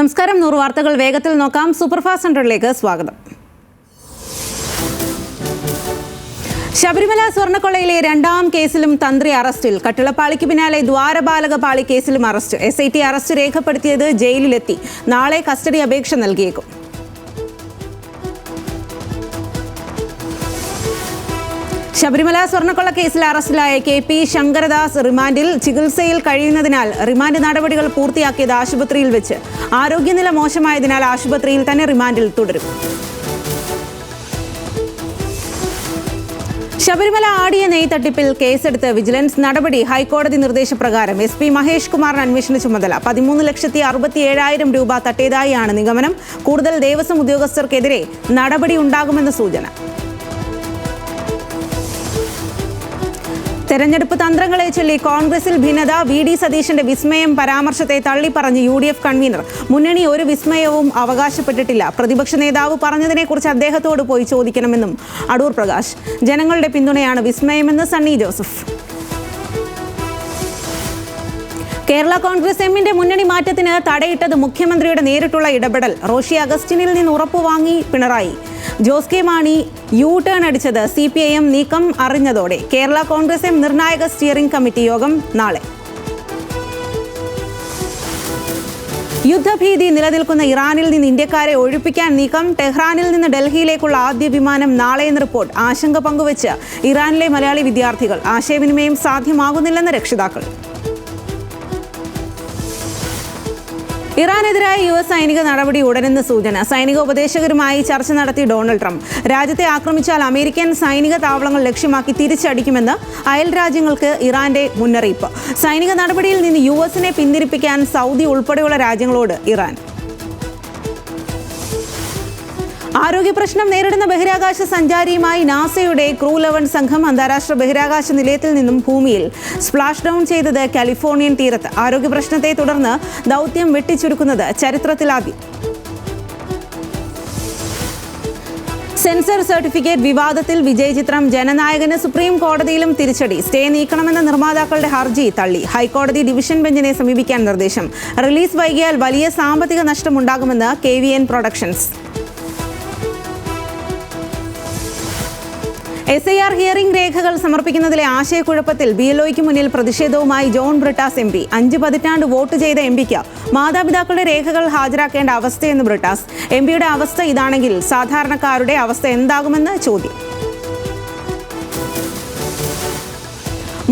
നമസ്കാരം. 100 വാർത്തകൾ വേഗത്തിൽ നോക്കാം. സൂപ്പർഫാസ്റ്റ് 100ലേക്ക് സ്വാഗതം. ശബരിമല സ്വർണ്ണക്കൊള്ളയിലെ രണ്ടാം കേസിലും തന്ത്രി അറസ്റ്റിൽ. കട്ടിളപ്പാളിക്ക് പിന്നാലെ ദ്വാരപാലക പാളി കേസിലും അറസ്റ്റ്. SIT അറസ്റ്റ് രേഖപ്പെടുത്തിയത് ജയിലിലെത്തി. നാളെ കസ്റ്റഡി അപേക്ഷ നൽകിയേക്കും. ശബരിമല സ്വർണ്ണക്കൊള്ള കേസിൽ അറസ്റ്റിലായ KP ശങ്കരദാസ് റിമാൻഡിൽ ചികിത്സയിൽ കഴിയുന്നതിനാൽ റിമാൻഡ് നടപടികൾ പൂർത്തിയാക്കിയത് ആശുപത്രിയിൽ വെച്ച്. ആരോഗ്യനില മോശമായതിനാൽ ആശുപത്രിയിൽ തന്നെ റിമാൻഡിൽ തുടരും. ശബരിമല ആടിയ നെയ് തട്ടിപ്പിൽ കേസെടുത്ത് വിജിലൻസ്. നടപടി ഹൈക്കോടതി നിർദ്ദേശപ്രകാരം. SP മഹേഷ് കുമാറിന് അന്വേഷണ ചുമതല. 13,67,000 രൂപ തട്ടിയതായാണ് നിഗമനം. കൂടുതൽ ദേവസ്വം ഉദ്യോഗസ്ഥർക്കെതിരെ നടപടി ഉണ്ടാകുമെന്ന് സൂചന. തെരഞ്ഞെടുപ്പ് തന്ത്രങ്ങളെ ചൊല്ലി കോൺഗ്രസിൽ ഭിന്നത. VD സതീശന്റെ വിസ്മയം പരാമർശത്തെ തള്ളിപ്പറഞ്ഞ് UDF കൺവീനർ. മുന്നണി ഒരു വിസ്മയവും അവകാശപ്പെട്ടിട്ടില്ല. പ്രതിപക്ഷ നേതാവ് പറഞ്ഞതിനെക്കുറിച്ച് അദ്ദേഹത്തോട് പോയി ചോദിക്കണമെന്നും അടൂർ പ്രകാശ്. ജനങ്ങളുടെ പിന്തുണയാണ് വിസ്മയമെന്ന് സണ്ണി ജോസഫ്. കേരള കോൺഗ്രസ് എമ്മിന്റെ മുന്നണി മാറ്റത്തിന് തടയിട്ടത് മുഖ്യമന്ത്രിയുടെ നേരിട്ടുള്ള ഇടപെടൽ. റോഷി അഗസ്റ്റിനിൽ നിന്ന് ഉറപ്പുവാങ്ങി പിണറായി. ജോസ് കെ മാണി U-ടേൺ അടിച്ചത് CPIM നീക്കം അറിഞ്ഞതോടെ. കേരള കോൺഗ്രസ് എം നിർണായക സ്റ്റിയറിംഗ് കമ്മിറ്റി യോഗം നാളെ. യുദ്ധഭീതി നിലനിൽക്കുന്ന ഇറാനിൽ നിന്ന് ഇന്ത്യക്കാരെ ഒഴിപ്പിക്കാൻ നീക്കം. ടെഹ്റാനിൽ നിന്ന് ഡൽഹിയിലേക്കുള്ള ആദ്യ വിമാനം നാളെയെന്ന് റിപ്പോർട്ട്. ആശങ്ക പങ്കുവച്ച് ഇറാനിലെ മലയാളി വിദ്യാർത്ഥികൾ. ആശയവിനിമയം സാധ്യമാകുന്നില്ലെന്ന് രക്ഷിതാക്കൾ. ഇറാനെതിരായ US സൈനിക നടപടി ഉടനെന്ന് സൂചന. സൈനിക ഉപദേശകരുമായി ചർച്ച നടത്തി ഡൊണാൾഡ് ട്രംപ്. രാജ്യത്തെ ആക്രമിച്ചാൽ അമേരിക്കൻ സൈനിക താവളങ്ങൾ ലക്ഷ്യമാക്കി തിരിച്ചടിക്കുമെന്ന് അയൽ രാജ്യങ്ങൾക്ക് ഇറാന്റെ മുന്നറിയിപ്പ്. സൈനിക നടപടിയിൽ നിന്ന് US-നെ പിന്തിരിപ്പിക്കാൻ സൗദി ഉൾപ്പെടെയുള്ള രാജ്യങ്ങളോട് ഇറാൻ. ആരോഗ്യ പ്രശ്നം നേരിടുന്ന ബഹിരാകാശ സഞ്ചാരിയുമായി നാസയുടെ ക്രൂ 11 സംഘം അന്താരാഷ്ട്ര ബഹിരാകാശ നിലയത്തിൽ നിന്നും ഭൂമിയിൽ സ്പ്ലാഷ് ഡൗൺ ചെയ്തത് കാലിഫോർണിയൻ തീരത്ത്. ആരോഗ്യ പ്രശ്നത്തെ തുടർന്ന് ദൗത്യം വെട്ടിച്ചുരുക്കുന്നത് ചരിത്രത്തിലാദ്യം. സെൻസർ സർട്ടിഫിക്കറ്റ് വിവാദത്തിൽ വിജയ് ചിത്രം. ജനനായകന് സുപ്രീം കോടതിയിലും തിരിച്ചടി. സ്റ്റേ നീക്കണമെന്ന നിർമ്മാതാക്കളുടെ ഹർജി തള്ളി. ഹൈക്കോടതി ഡിവിഷൻ ബെഞ്ചിനെ സമീപിക്കാൻ നിർദ്ദേശം. റിലീസ് വൈകിയാൽ വലിയ സാമ്പത്തിക നഷ്ടമുണ്ടാകുമെന്ന് KVN പ്രൊഡക്ഷൻസ്. SIR ഹിയറിംഗ് രേഖകൾ സമർപ്പിക്കുന്നതിലെ ആശയക്കുഴപ്പത്തിൽ BLOയ്ക്ക് മുന്നിൽ പ്രതിഷേധവുമായി ജോൺ ബ്രിട്ടാസ് MP. 5 പതിറ്റാണ്ട് വോട്ട് ചെയ്ത MPക്ക് മാതാപിതാക്കളുടെ രേഖകൾ ഹാജരാക്കേണ്ട അവസ്ഥയെന്ന് ബ്രിട്ടാസ്. MPയുടെ അവസ്ഥ ഇതാണെങ്കിൽ സാധാരണക്കാരുടെ അവസ്ഥ എന്താകുമെന്ന് ചോദ്യം.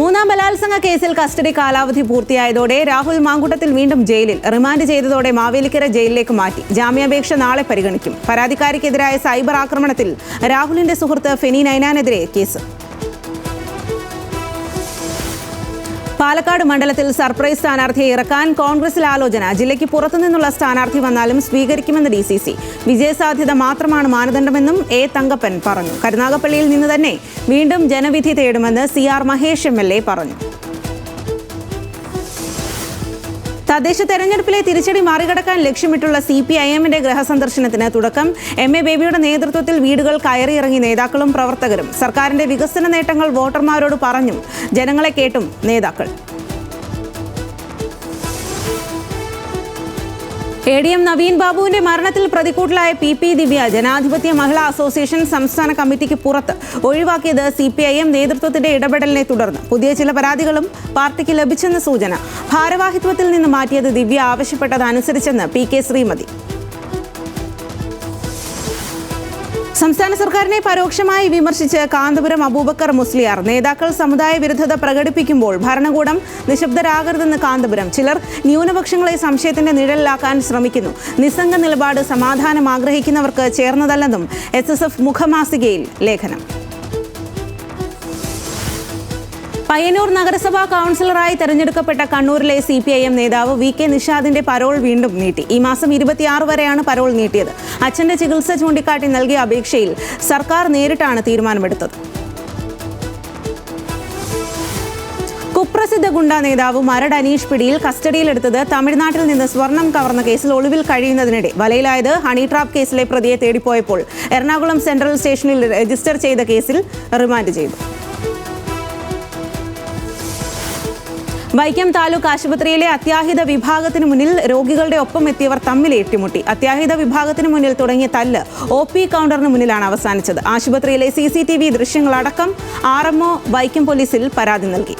മൂന്നാം ബലാത്സംഗ കേസിൽ കസ്റ്റഡി കാലാവധി പൂർത്തിയായതോടെ രാഹുൽ മാങ്കൂട്ടത്തിൽ വീണ്ടും ജയിലിൽ. റിമാൻഡ് ചെയ്തതോടെ മാവേലിക്കര ജയിലിലേക്ക് മാറ്റി. ജാമ്യാപേക്ഷ നാളെ പരിഗണിക്കും. പരാതിക്കാരിക്കെതിരായ സൈബർ ആക്രമണത്തിൽ രാഹുലിന്റെ സുഹൃത്ത് ഫെനി നൈനാനെതിരെ കേസ്. പാലക്കാട് മണ്ഡലത്തിൽ സർപ്രൈസ് സ്ഥാനാർത്ഥിയെ ഇറക്കാൻ കോൺഗ്രസിൽ ആലോചന. ജില്ലയ്ക്ക് പുറത്തുനിന്നുള്ള സ്ഥാനാർത്ഥി വന്നാലും സ്വീകരിക്കുമെന്ന് DCC. വിജയസാധ്യത മാത്രമാണ് മാനദണ്ഡമെന്നും A തങ്കപ്പൻ പറഞ്ഞു. കരുനാഗപ്പള്ളിയിൽ നിന്ന് തന്നെ വീണ്ടും ജനവിധി തേടുമെന്ന് CR മഹേഷ് MLA പറഞ്ഞു. തദ്ദേശ തെരഞ്ഞെടുപ്പിലെ തിരിച്ചടി മറികടക്കാൻ ലക്ഷ്യമിട്ടുള്ള CPIMന്റെ ഗൃഹസന്ദർശനത്തിന് തുടക്കം. MA ബേബിയുടെ നേതൃത്വത്തിൽ വീടുകൾ കയറിയിറങ്ങി നേതാക്കളും പ്രവർത്തകരും. സർക്കാരിന്റെ വികസന നേട്ടങ്ങൾ വോട്ടർമാരോട് പറഞ്ഞും ജനങ്ങളെ കേട്ടും നേതാക്കൾ. ADM നവീൻ ബാബുവിന്റെ മരണത്തിൽ പ്രതിക്കൂട്ടിലായ PP ദിവ്യ ജനാധിപത്യ മഹിളാ അസോസിയേഷൻ സംസ്ഥാന കമ്മിറ്റിക്ക് പുറത്ത്. ഒഴിവാക്കിയത് CPIM നേതൃത്വത്തിന്റെ ഇടപെടലിനെ തുടർന്ന്. പുതിയ ചില പരാതികളും പാർട്ടിക്ക് ലഭിച്ചെന്ന് സൂചന. ഭാരവാഹിത്വത്തിൽ നിന്ന് മാറ്റിയത് ദിവ്യ ആവശ്യപ്പെട്ടതനുസരിച്ചെന്ന് PK ശ്രീമതി. സംസ്ഥാന സർക്കാരിനെ പരോക്ഷമായി വിമർശിച്ച് കാന്തപുരം അബൂബക്കർ മുസ്ലിയാർ. നേതാക്കൾ സമുദായ വിരുദ്ധത പ്രകടിപ്പിക്കുമ്പോൾ ഭരണകൂടം നിശബ്ദരാകരുതെന്ന് കാന്തപുരം. ചിലർ ന്യൂനപക്ഷങ്ങളെ സംശയത്തിന്റെ നിഴലിലാക്കാൻ ശ്രമിക്കുന്നു. നിസ്സംഗ നിലപാട് സമാധാനം ആഗ്രഹിക്കുന്നവർക്ക് ചേർന്നതല്ലെന്നും SSF മുഖമാസികയിൽ ലേഖനം. പയ്യന്നൂർ നഗരസഭാ കൗൺസിലറായി തെരഞ്ഞെടുക്കപ്പെട്ട കണ്ണൂരിലെ CPIM നേതാവ് VK നിഷാദിന്റെ പരോൾ വീണ്ടും നീട്ടി. ഈ മാസം 26 വരെയാണ് പരോൾ നീട്ടിയത്. അച്ഛന്റെ ചികിത്സ ചൂണ്ടിക്കാട്ടി നൽകിയ അപേക്ഷയിൽ സർക്കാർ നേരിട്ടാണ് തീരുമാനമെടുത്തത്. കുപ്രസിദ്ധ ഗുണ്ട നേതാവ് മരട് അനീഷ് പിടിയിൽ. കസ്റ്റഡിയിലെടുത്തത് തമിഴ്നാട്ടിൽ നിന്ന് സ്വർണം കവർന്ന കേസിൽ ഒളിവിൽ കഴിയുന്നതിനിടെ. വലയിലായത് ഹണി ട്രാപ്പ് കേസിലെ പ്രതിയെ തേടിപ്പോയപ്പോൾ എറണാകുളം സെൻട്രൽ സ്റ്റേഷനിൽ രജിസ്റ്റർ ചെയ്ത കേസിൽ റിമാൻഡ് ചെയ്തു. വൈക്കം താലൂക്ക് ആശുപത്രിയിലെ അത്യാഹിത വിഭാഗത്തിന് മുന്നിൽ രോഗികളുടെ ഒപ്പം എത്തിയവർ തമ്മിൽ ഏറ്റുമുട്ടി. അത്യാഹിത വിഭാഗത്തിന് മുന്നിൽ തുടങ്ങിയ തല്ല് OP കൗണ്ടറിന് മുന്നിലാണ് അവസാനിച്ചത്. ആശുപത്രിയിലെ CCTV ദൃശ്യങ്ങളടക്കം RMO വൈക്കം പോലീസിൽ പരാതി നൽകി.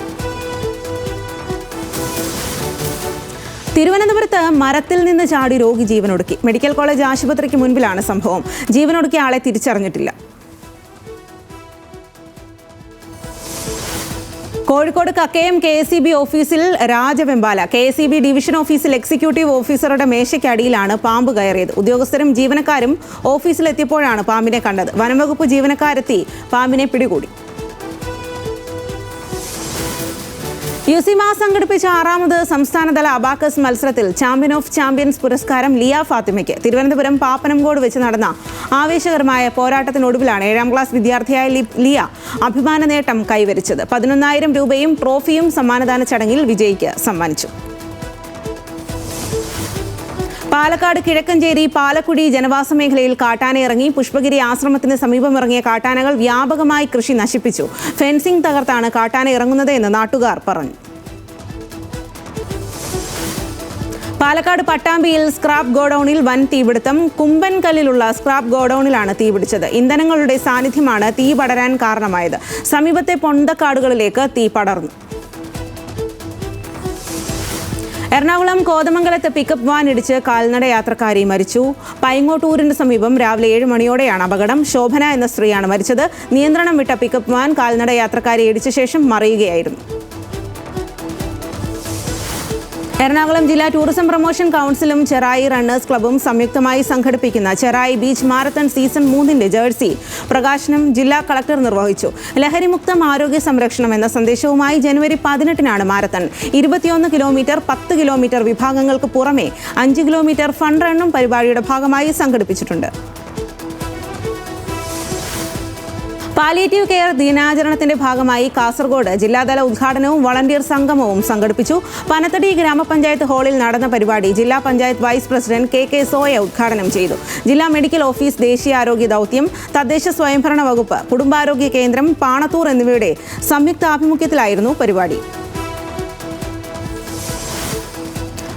തിരുവനന്തപുരത്ത് മരത്തിൽ നിന്ന് ചാടി രോഗി ജീവനൊടുക്കി. മെഡിക്കൽ കോളേജ് ആശുപത്രിക്ക് മുൻപിലാണ് സംഭവം. ജീവനൊടുക്കിയ ആളെ തിരിച്ചറിഞ്ഞിട്ടില്ല. കോഴിക്കോട് കക്കയം KSEB ഓഫീസിൽ രാജവെമ്പാല. KSEB ഡിവിഷൻ ഓഫീസിൽ എക്സിക്യൂട്ടീവ് ഓഫീസറുടെ മേശയ്ക്കടിയിലാണ് പാമ്പ് കയറിയത്. ഉദ്യോഗസ്ഥരും ജീവനക്കാരും ഓഫീസിലെത്തിയപ്പോഴാണ് പാമ്പിനെ കണ്ടത്. വനംവകുപ്പ് ജീവനക്കാരെത്തി പാമ്പിനെ പിടികൂടി. യുസിമ സംഘടിപ്പിച്ച 6ാമത് സംസ്ഥാനതല അബാക്കസ് മത്സരത്തിൽ ചാമ്പ്യൻ ഓഫ് ചാമ്പ്യൻസ് പുരസ്കാരം ലിയ ഫാത്തിമയ്ക്ക്. തിരുവനന്തപുരം പാപ്പനംകോട് വെച്ച് നടന്ന ആവേശകരമായ പോരാട്ടത്തിനൊടുവിലാണ് 7ാം ക്ലാസ് വിദ്യാർത്ഥിയായ ലിയ അഭിമാന നേട്ടം കൈവരിച്ചത്. 11,000 രൂപയും ട്രോഫിയും സമ്മാനദാന ചടങ്ങിൽ വിജയിക്ക് സമ്മാനിച്ചു. പാലക്കാട് കിഴക്കഞ്ചേരി പാലക്കുടി ജനവാസ മേഖലയിൽ കാട്ടാനയിറങ്ങി. പുഷ്പഗിരി ആശ്രമത്തിന് സമീപം ഇറങ്ങിയ കാട്ടാനകൾ വ്യാപകമായി കൃഷി നശിപ്പിച്ചു. ഫെൻസിംഗ് തകർത്താണ് കാട്ടാന ഇറങ്ങുന്നത് എന്ന് നാട്ടുകാർ പറഞ്ഞു. പാലക്കാട് പട്ടാമ്പിയിൽ സ്ക്രാപ്പ് ഗോഡൌണിൽ വൻ തീപിടുത്തം. കുമ്പൻകല്ലിലുള്ള സ്ക്രാപ്പ് ഗോഡൌണിലാണ് തീപിടിച്ചത്. ഇന്ധനങ്ങളുടെ സാന്നിധ്യമാണ് തീ പടരാൻ കാരണമായത്. സമീപത്തെ പൊന്തക്കാടുകളിലേക്ക് തീ പടർന്നു. എറണാകുളം കോതമംഗലത്ത് പിക്കപ്പ് വാൻ ഇടിച്ച് കാൽനട യാത്രക്കാരി മരിച്ചു. പൈങ്ങോട്ടൂരിന് സമീപം രാവിലെ 7 മണിയോടെയാണ് അപകടം. ശോഭന എന്ന സ്ത്രീയാണ് മരിച്ചത്. നിയന്ത്രണം വിട്ട പിക്കപ്പ് വാൻ കാൽനട യാത്രക്കാരെ ഇടിച്ച ശേഷം മറിയുകയായിരുന്നു. എറണാകുളം ജില്ലാ ടൂറിസം പ്രൊമോഷൻ കൗൺസിലും ചെറായി റണ്ണേഴ്സ് ക്ലബ്ബും സംയുക്തമായി സംഘടിപ്പിക്കുന്ന ചെറായി ബീച്ച് മാരത്തൺ സീസൺ 3ന്റെ ജേഴ്സി പ്രകാശനം ജില്ലാ കളക്ടർ നിർവഹിച്ചു. ലഹരിമുക്തം ആരോഗ്യ സംരക്ഷണം എന്ന സന്ദേശവുമായി ജനുവരി 18-നാണ് മാരത്തൺ. 21 കിലോമീറ്റർ, 10 കിലോമീറ്റർ വിഭാഗങ്ങൾക്ക് പുറമെ 5 കിലോമീറ്റർ ഫൺ റണ്ണും പരിപാടിയുടെ ഭാഗമായി സംഘടിപ്പിച്ചിട്ടുണ്ട്. പാലിയേറ്റീവ് കെയർ ദിനാചരണത്തിന്റെ ഭാഗമായി കാസർഗോഡ് ജില്ലാതല ഉദ്ഘാടനവും വളണ്ടിയർ സംഗമവും സംഘടിപ്പിച്ചു. പനത്തടി ഗ്രാമപഞ്ചായത്ത് ഹാളിൽ നടന്ന പരിപാടി ജില്ലാ panchayat vice president KK Soya ഉദ്ഘാടനം ചെയ്തു. ജില്ലാ മെഡിക്കൽ ഓഫീസ്, ദേശീയ ആരോഗ്യ ദൗത്യം, തദ്ദേശ സ്വയംഭരണ വകുപ്പ്, കുടുംബാരോഗ്യ കേന്ദ്രം, പാണത്തൂർ എന്നിവയുടെ സംയുക്താഭിമുഖ്യത്തിലായിരുന്നു പരിപാടി.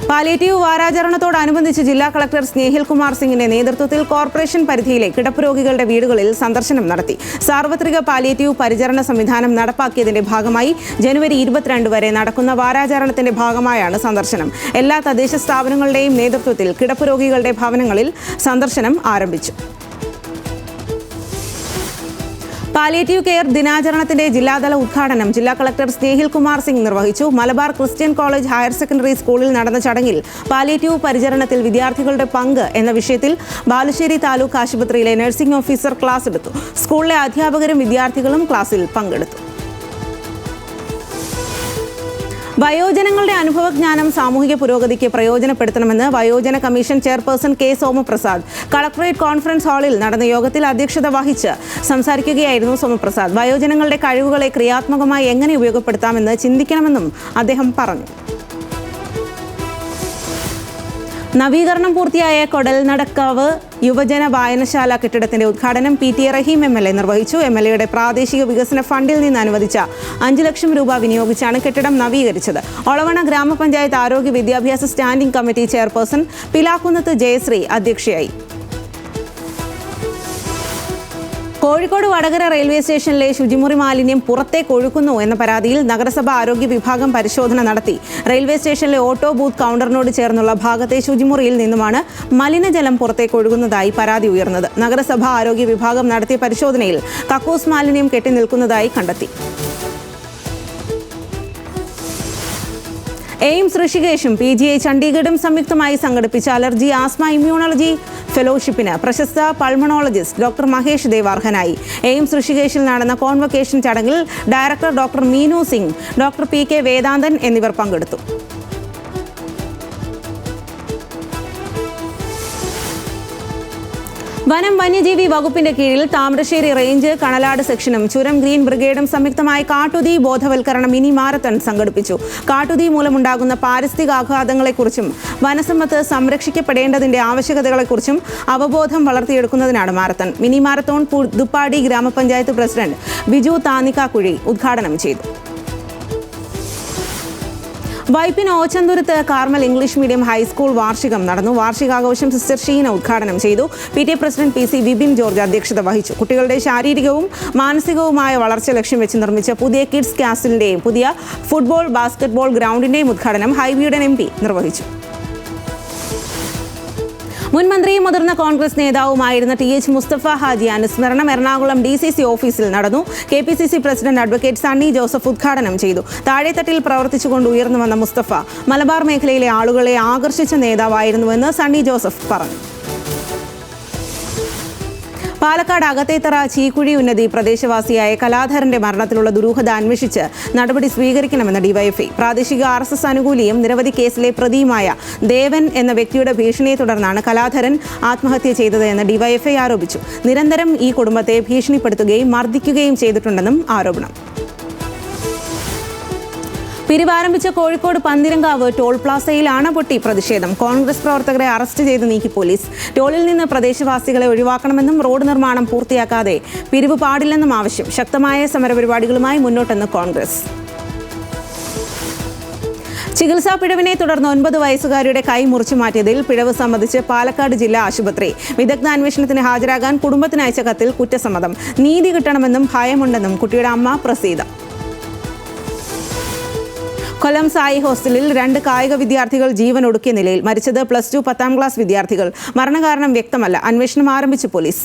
പാലിയേറ്റീവ് വാരാചരണത്തോടനുബന്ധിച്ച് ജില്ലാ കളക്ടർ സ്നേഹിൽ കുമാർ സിംഗിന്റെ നേതൃത്വത്തിൽ കോർപ്പറേഷൻ പരിധിയിലെ കിടപ്പ് രോഗികളുടെ വീടുകളിൽ സന്ദർശനം നടത്തി. സാർവത്രിക പാലിയേറ്റീവ് പരിചരണ സംവിധാനം നടപ്പാക്കിയതിന്റെ ഭാഗമായി ജനുവരി 22 വരെ നടക്കുന്ന വാരാചരണത്തിന്റെ ഭാഗമായാണ് സന്ദർശനം. എല്ലാ തദ്ദേശ സ്ഥാപനങ്ങളുടെയും നേതൃത്വത്തിൽ കിടപ്പ് രോഗികളുടെ ഭവനങ്ങളിൽ സന്ദർശനം ആരംഭിച്ചു. പാലിയേറ്റീവ് കെയർ ദിനാചരണത്തിന്റെ ജില്ലാതല ഉദ്ഘാടനം ജില്ലാ കളക്ടർ സ്നേഹിൽ കുമാർ സിംഗ് നിർവഹിച്ചു. Malabar Christian college higher secondary സ്കൂളിൽ നടന്ന ചടങ്ങിൽ പാലിയേറ്റീവ് പരിചരണത്തിൽ വിദ്യാർത്ഥികളുടെ പങ്ക് എന്ന വിഷയത്തിൽ ബാലുശ്ശേരി താലൂക്ക് ആശുപത്രിയിലെ നഴ്സിംഗ് ഓഫീസർ ക്ലാസ് എടുത്തു. സ്കൂളിലെ അധ്യാപകരും വിദ്യാർത്ഥികളും ക്ലാസ്സിൽ പങ്കെടുത്തു. വയോജനങ്ങളുടെ അനുഭവജ്ഞാനം സാമൂഹിക പുരോഗതിക്ക് പ്രയോജനപ്പെടുത്തണമെന്ന് വയോജന commission chairperson K Somaprasad collectorate conference ഹാളിൽ നടന്ന യോഗത്തിൽ അധ്യക്ഷത വഹിച്ച് സംസാരിക്കുകയായിരുന്നു സോമപ്രസാദ്. വയോജനങ്ങളുടെ കഴിവുകളെ ക്രിയാത്മകമായി എങ്ങനെ ഉപയോഗപ്പെടുത്താമെന്ന് ചിന്തിക്കണമെന്നും അദ്ദേഹം പറഞ്ഞു. നവീകരണം പൂർത്തിയായ കൊടൽനടക്കാവ് യുവജന വായനശാല കെട്ടിടത്തിന്റെ ഉദ്ഘാടനം PT റഹീം MLA നിർവഹിച്ചു. MLAയുടെ പ്രാദേശിക വികസന ഫണ്ടിൽ നിന്ന് അനുവദിച്ച 5 ലക്ഷം രൂപ വിനിയോഗിച്ചാണ് കെട്ടിടം നവീകരിച്ചത്. ഒളവണ്ണ ഗ്രാമപഞ്ചായത്ത് ആരോഗ്യ വിദ്യാഭ്യാസ standing committee chairperson Pilakkunnath Jayasree അധ്യക്ഷയായി. കോഴിക്കോട് വടകര റെയിൽവേ സ്റ്റേഷനിലെ ശുചിമുറി മാലിന്യം പുറത്തേക്ക് ഒഴുക്കുന്നു എന്ന പരാതിയിൽ നഗരസഭ ആരോഗ്യ വിഭാഗം പരിശോധന നടത്തി. റെയിൽവേ സ്റ്റേഷനിലെ ഓട്ടോ ബൂത്ത് കൗണ്ടറിനോട് ചേർന്നുള്ള ഭാഗത്തെ ശുചിമുറിയിൽ നിന്നുമാണ് മലിനജലം പുറത്തേക്ക് ഒഴുകുന്നതായി പരാതി ഉയർന്നത്. നഗരസഭ ആരോഗ്യ വിഭാഗം നടത്തിയ പരിശോധനയിൽ കക്കൂസ് മാലിന്യം കെട്ടിനിൽക്കുന്നതായി കണ്ടെത്തി. എയിംസ് ഋഷികേശും PGI ചണ്ഡീഗഡും സംയുക്തമായി സംഘടിപ്പിച്ച അലർജി, ആസ്മ, ഇമ്മ്യൂണോളജി ഫെലോഷിപ്പിന് പ്രശസ്ത പൾമണോളജിസ്റ്റ് ഡോക്ടർ മഹേഷ് ദേവ് അർഹനായി. എയിംസ് ഋഷികേശിൽ നടന്ന കോൺവൊക്കേഷൻ ചടങ്ങിൽ director doctor Meenu Singh, doctor PK വേദാന്തൻ എന്നിവർ പങ്കെടുത്തു. വനം വന്യജീവി വകുപ്പിന്റെ കീഴിൽ താമരശ്ശേരി റേഞ്ച്, കണലാട് സെക്ഷനും ചുരം ഗ്രീൻ ബ്രിഗേഡും സംയുക്തമായി കാട്ടുതീ ബോധവൽക്കരണ മിനി മാരത്തൺ സംഘടിപ്പിച്ചു. കാട്ടുതീ മൂലമുണ്ടാകുന്ന പാരിസ്ഥിതികാഘാതങ്ങളെക്കുറിച്ചും വനസമ്പത്ത് സംരക്ഷിക്കപ്പെടേണ്ടതിന്റെ ആവശ്യകതകളെക്കുറിച്ചും അവബോധം വളർത്തിയെടുക്കുന്നതിനാണ് മാരത്തൺ. മിനി മാരത്തോൺ പുതുപ്പാടി ഗ്രാമപഞ്ചായത്ത് പ്രസിഡന്റ് ബിജു താന്നിക്കാക്കുഴി ഉദ്ഘാടനം ചെയ്തു. Vypin Ochanthuruthu Carmel English medium high school വാർഷികം നടന്നു. വാർഷികാഘോഷം സിസ്റ്റർ ഷീന ഉദ്ഘാടനം ചെയ്തു. PTA president PC Vipin George അധ്യക്ഷത വഹിച്ചു. കുട്ടികളുടെ ശാരീരികവും മാനസികവുമായ വളർച്ച ലക്ഷ്യം വെച്ച് നിർമ്മിച്ച പുതിയ കിഡ്സ് കാസ്റ്റലിന്റെയും പുതിയ ഫുട്ബോൾ ബാസ്കറ്റ്ബോൾ ഗ്രൗണ്ടിന്റെയും ഉദ്ഘാടനം ഹൈബിയുടെ MP നിർവഹിച്ചു. മുൻ മന്ത്രിയും മുതിർന്ന കോൺഗ്രസ് നേതാവുമായിരുന്ന TH മുസ്തഫ ഹാജി അനുസ്മരണം എറണാകുളം DCC ഓഫീസിൽ നടന്നു. KPCC president advocate Sunny Joseph ഉദ്ഘാടനം ചെയ്തു. താഴെത്തട്ടിൽ പ്രവർത്തിച്ചുകൊണ്ട് ഉയർന്നു വന്ന മുസ്തഫ മലബാർ മേഖലയിലെ ആളുകളെ ആകർഷിച്ച നേതാവായിരുന്നുവെന്ന് സണ്ണി ജോസഫ് പറഞ്ഞു. പാലക്കാട് അകത്തേത്തറ ചീക്കുഴി ഉന്നതി പ്രദേശവാസിയായ കലാധരന്റെ മരണത്തിലുള്ള ദുരൂഹത അന്വേഷിച്ച് നടപടി സ്വീകരിക്കണമെന്ന് DYFI. പ്രാദേശിക RSS അനുകൂലിയും നിരവധി കേസിലെ പ്രതിയുമായ ദേവൻ എന്ന വ്യക്തിയുടെ ഭീഷണിയെ തുടർന്നാണ് കലാധരൻ ആത്മഹത്യ ചെയ്തതെന്ന് DYFI ആരോപിച്ചു. നിരന്തരം ഈ കുടുംബത്തെ ഭീഷണിപ്പെടുത്തുകയും മർദ്ദിക്കുകയും ചെയ്തിട്ടുണ്ടെന്നും ആരോപണം. പിരിവാരംഭിച്ച കോഴിക്കോട് പന്തിരങ്കാവ് ടോൾ പ്ലാസയിൽ പൊട്ടി പ്രതിഷേധം. കോൺഗ്രസ് പ്രവർത്തകരെ അറസ്റ്റ് ചെയ്ത് നീക്കി പോലീസ്. ടോളിൽ നിന്ന് പ്രദേശവാസികളെ ഒഴിവാക്കണമെന്നും റോഡ് നിർമ്മാണം പൂർത്തിയാക്കാതെ പിരിവ് പാടില്ലെന്നും ആവശ്യം. ശക്തമായ സമരപരിപാടികളുമായി മുന്നോട്ടെന്ന് കോൺഗ്രസ്. ചികിത്സാ പിഴവിനെ തുടർന്ന് 9 വയസ്സുകാരിയുടെ കൈ മുറിച്ചു മാറ്റിയതിൽ പിഴവ് സംബന്ധിച്ച് പാലക്കാട് ജില്ലാ ആശുപത്രി വിദഗ്ധ അന്വേഷണത്തിന് ഹാജരാകാൻ കുടുംബത്തിന് അയച്ച കത്തിൽ കുറ്റസമ്മതം. നീതി കിട്ടണമെന്നും ഭയമുണ്ടെന്നും കുട്ടിയുടെ അമ്മ പ്രസീത. കൊല്ലം സായി ഹോസ്റ്റലിൽ 2 കായിക വിദ്യാർത്ഥികൾ ജീവൻ ഒടുക്കിയ നിലയിൽ. മരിച്ചത് +2 10ാം ക്ലാസ് വിദ്യാർത്ഥികൾ. മരണകാരണം വ്യക്തമല്ല. അന്വേഷണം ആരംഭിച്ചു പോലീസ്.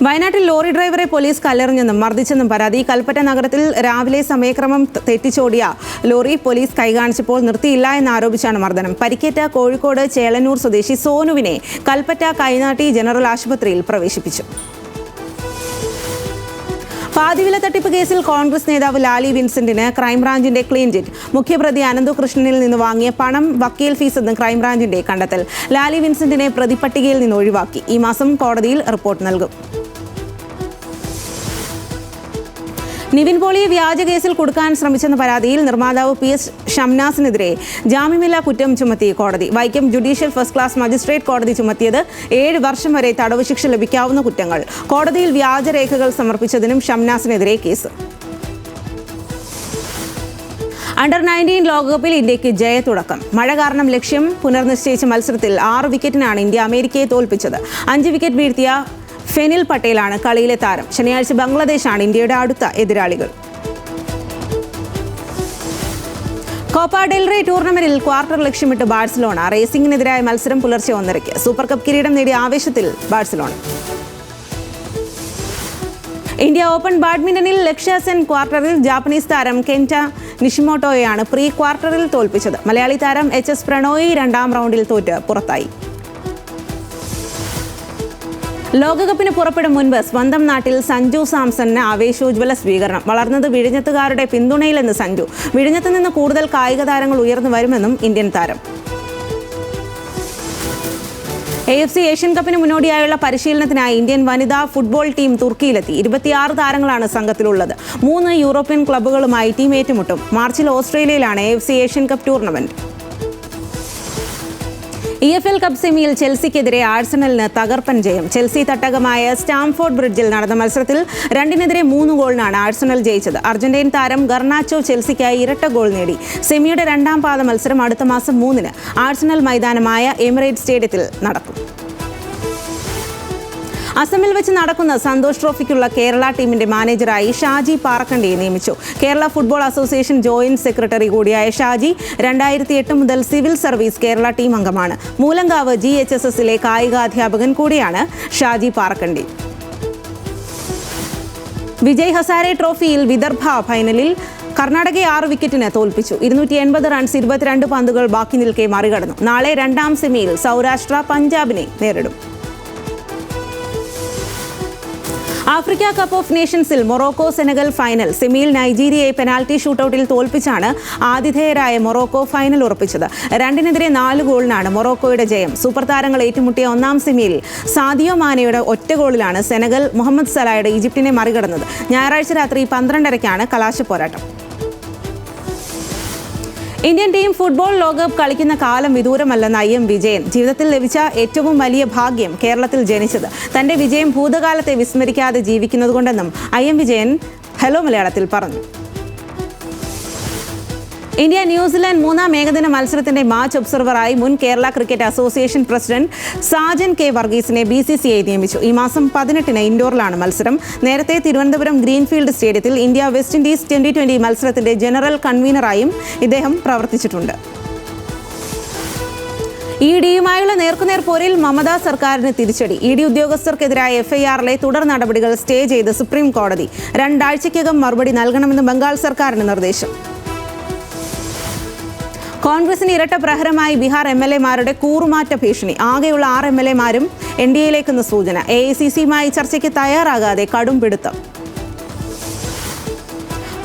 വയനാട്ടിൽ ലോറി ഡ്രൈവറെ പോലീസ് കല്ലെറിഞ്ഞെന്നും മർദ്ദിച്ചെന്നും പരാതി. കൽപ്പറ്റ നഗരത്തിൽ രാവിലെ സമയക്രമം തെറ്റിച്ചോടിയ ലോറി പോലീസ് കൈകാണിച്ചപ്പോൾ നിർത്തിയില്ല എന്നാരോപിച്ചാണ് മർദ്ദനം. പരിക്കേറ്റ കോഴിക്കോട് ചേളന്നൂർ സ്വദേശി സോനുവിനെ കൽപ്പറ്റ കൈനാട്ടി ജനറൽ ആശുപത്രിയിൽ പ്രവേശിപ്പിച്ചു. പാതിവില തട്ടിപ്പ് കേസിൽ കോൺഗ്രസ് നേതാവ് ലാലി വിൻസെന്റിന് ക്രൈംബ്രാഞ്ചിന്റെ ക്ലീൻ ചിറ്റ്. മുഖ്യപ്രതി അനന്തുകൃഷ്ണനിൽ നിന്ന് വാങ്ങിയ പണം വക്കീൽ ഫീസ് എന്ന് ക്രൈംബ്രാഞ്ചിന്റെ കണ്ടെത്തൽ. ലാലി വിൻസെന്റിനെ പ്രതിപട്ടികയിൽ നിന്ന് ഒഴിവാക്കി. ഈ മാസം കോടതിയിൽ റിപ്പോർട്ട് നൽകും. നിവിൻ പോളിയെ വ്യാജ കേസിൽ കുടുക്കാൻ ശ്രമിച്ചെന്ന പരാതിയിൽ നിർമ്മാതാവ് PS ഷംനാസിനെതിരെ ജാമ്യമില്ലാ കുറ്റം ചുമത്തി കോടതി. Vaikom judicial first class magistrate കോടതി ചുമത്തിയത് 7 വർഷം വരെ തടവ് ശിക്ഷ ലഭിക്കാവുന്ന കുറ്റങ്ങൾ. കോടതിയിൽ വ്യാജരേഖകൾ സമർപ്പിച്ചതിനും ഷംനാസിനെതിരെ കേസ്. അണ്ടർ-19 ലോകകപ്പിൽ ഇന്ത്യക്ക് ജയത്തുടക്കം. മഴ കാരണം ലക്ഷ്യം പുനർനിശ്ചയിച്ച മത്സരത്തിൽ 6 വിക്കറ്റിനാണ് ഇന്ത്യ അമേരിക്കയെ തോൽപ്പിച്ചത്. 5 വിക്കറ്റ് വീഴ്ത്തിയ ഫെനിൽ പട്ടേലാണ് കളിയിലെ താരം. ശനിയാഴ്ച ബംഗ്ലാദേശാണ് ഇന്ത്യയുടെ അടുത്ത എതിരാളികൾ. കോപ്പ ഡെൽ റേ ടൂർണമെന്റിൽ ക്വാർട്ടർ ലക്ഷ്യമിട്ട് ബാഴ്സലോണ. റേസിംഗിനെതിരായ മത്സരം പുലർച്ചെ 1:30. സൂപ്പർ കപ്പ് കിരീടം നേടിയ ആവേശത്തിൽ ബാഴ്സലോണ. ഇന്ത്യ ഓപ്പൺ ബാഡ്മിന്റണിൽ ലക്ഷ്യ സെൻ ക്വാർട്ടറിൽ ജാപ്പനീസ് താരം കെൻറ്റ നിഷിമോട്ടോയെയാണ് പ്രീ ക്വാർട്ടറിൽ തോൽപ്പിച്ചത്. മലയാളി താരം HS പ്രണോയി 2ാം റൗണ്ടിൽ തോറ്റ് പുറത്തായി. ലോകകപ്പിന് പുറപ്പെടും മുൻപ് സ്വന്തം നാട്ടിൽ സഞ്ജു സാംസണിന് ആവേശോജ്വല സ്വീകരണം. വളർന്നത് വിഴിഞ്ഞത്തുകാരുടെ പിന്തുണയിലെന്ന് സഞ്ജു. വിഴിഞ്ഞത്ത് നിന്ന് കൂടുതൽ കായിക താരങ്ങൾ ഉയർന്നു വരുമെന്നും ഇന്ത്യൻ താരം. AFC ഏഷ്യൻ കപ്പിന് മുന്നോടിയായുള്ള പരിശീലനത്തിനായി ഇന്ത്യൻ വനിതാ ഫുട്ബോൾ ടീം തുർക്കിയിലെത്തി. 26 താരങ്ങളാണ് സംഘത്തിലുള്ളത്. 3 യൂറോപ്യൻ ക്ലബ്ബുകളുമായി ടീം ഏറ്റുമുട്ടും. മാർച്ചിൽ ഓസ്ട്രേലിയയിലാണ് AFC Asian cup tournament. EFL cup സെമിയിൽ ചെൽസിക്കെതിരെ ആഴ്സണലിന് തകർപ്പൻ ജയം. ചെൽസി തട്ടകമായ സ്റ്റാംഫോർഡ് ബ്രിഡ്ജിൽ നടന്ന മത്സരത്തിൽ 2-3 ഗോളിനാണ് ആഴ്സണൽ ജയിച്ചത്. അർജന്റീൻ താരം ഗർണാച്ചോ ചെൽസിക്കായി ഇരട്ട ഗോൾ നേടി. സെമിയുടെ 2ാം പാദ മത്സരം അടുത്ത മാസം 3-ന് ആഴ്സണൽ മൈതാനമായ എമിറേറ്റ്സ് സ്റ്റേഡിയത്തിൽ നടക്കും. അസമിൽ വെച്ച് നടക്കുന്ന സന്തോഷ് ട്രോഫിക്കുള്ള കേരള ടീമിന്റെ മാനേജറായി ഷാജി പാറക്കണ്ടിയെ നിയമിച്ചു. Kerala football association joint secretary കൂടിയായ ഷാജി 2008 മുതൽ സിവിൽ സർവീസ് കേരള ടീം അംഗമാണ്. മൂലങ്കാവ് GHSSലെ കായികാധ്യാപകൻ കൂടിയാണ് ഷാജി പാറക്കണ്ടി. വിജയ് ഹസാരെ ട്രോഫിയിൽ വിദർഭ ഫൈനലിൽ കർണാടകയെ 6 വിക്കറ്റിന് തോൽപ്പിച്ചു. 280 റൺസ് 22 പന്തുകൾ ബാക്കി നിൽക്കെ മറികടന്നു. നാളെ 2ാം സെമിയിൽ സൗരാഷ്ട്ര പഞ്ചാബിനെ നേരിടും. ആഫ്രിക്ക കപ്പ് ഓഫ് നേഷൻസിൽ മൊറോക്കോ സെനഗൽ ഫൈനൽ. സെമിയിൽ നൈജീരിയയെ പെനാൽറ്റി ഷൂട്ടൌട്ടിൽ തോൽപ്പിച്ചാണ് ആതിഥേയരായ മൊറോക്കോ ഫൈനൽ ഉറപ്പിച്ചത്. 2-4 ഗോളിനാണ് മൊറോക്കോയുടെ ജയം. സൂപ്പർ താരങ്ങൾ ഏറ്റുമുട്ടിയ 1ാം സെമിയിൽ സാദിയോ മാനയുടെ ഒറ്റ ഗോളിലാണ് സെനഗൽ മുഹമ്മദ് സലായുടെ ഈജിപ്തിനെ മറികടന്നത്. ഞായറാഴ്ച രാത്രി 12:30-ക്കാണ് കലാശ പോരാട്ടം. ഇന്ത്യൻ ടീം ഫുട്ബോൾ ലോകകപ്പ് കളിക്കുന്ന കാലം വിദൂരമല്ലെന്ന് IM വിജയൻ. ജീവിതത്തിൽ ലഭിച്ച ഏറ്റവും വലിയ ഭാഗ്യം കേരളത്തിൽ ജനിച്ചത്. തന്റെ വിജയം ഭൂതകാലത്തെ വിസ്മരിക്കാതെ ജീവിക്കുന്നതുകൊണ്ടെന്നും IM വിജയൻ ഹലോ മലയാളത്തിൽ പറഞ്ഞു. ഇന്ത്യ ന്യൂസിലാൻഡ് മൂന്നാം ഏകദിന മത്സരത്തിന്റെ മാച്ച് ഒബ്സർവറായി മുൻ Kerala cricket association president Sajan K വർഗീസിനെ BCCI നിയമിച്ചു. ഈ മാസം 18-ന് ഇൻഡോറിലാണ് മത്സരം. നേരത്തെ തിരുവനന്തപുരം ഗ്രീൻഫീൽഡ് സ്റ്റേഡിയത്തിൽ ഇന്ത്യ വെസ്റ്റ് ഇൻഡീസ് T20 മത്സരത്തിന്റെ ജനറൽ കൺവീനറായും ഇദ്ദേഹം പ്രവർത്തിച്ചിട്ടുണ്ട്. ED-യുമായുള്ള നേർക്കുനേർ പോരിൽ മമതാ സർക്കാരിന് തിരിച്ചടി. ED ഉദ്യോഗസ്ഥർക്കെതിരായ FIR-ലെ തുടർ നടപടികൾ സ്റ്റേ ചെയ്ത് സുപ്രീം കോടതി. 2 ആഴ്ചയ്ക്കകം മറുപടി നൽകണമെന്ന് ബംഗാൾ സർക്കാരിന് നിർദ്ദേശം. കോൺഗ്രസിന് ഇരട്ട പ്രഹരമായി ബീഹാർ MLA-മാരുടെ കൂറുമാറ്റ ഭീഷണി. ആകെയുള്ള 6 MLA-മാരും NDA-യിലേക്കെന്ന് സൂചന. AICC-യുമായി ചർച്ചയ്ക്ക് തയ്യാറാകാതെ കടും പിടുത്തം.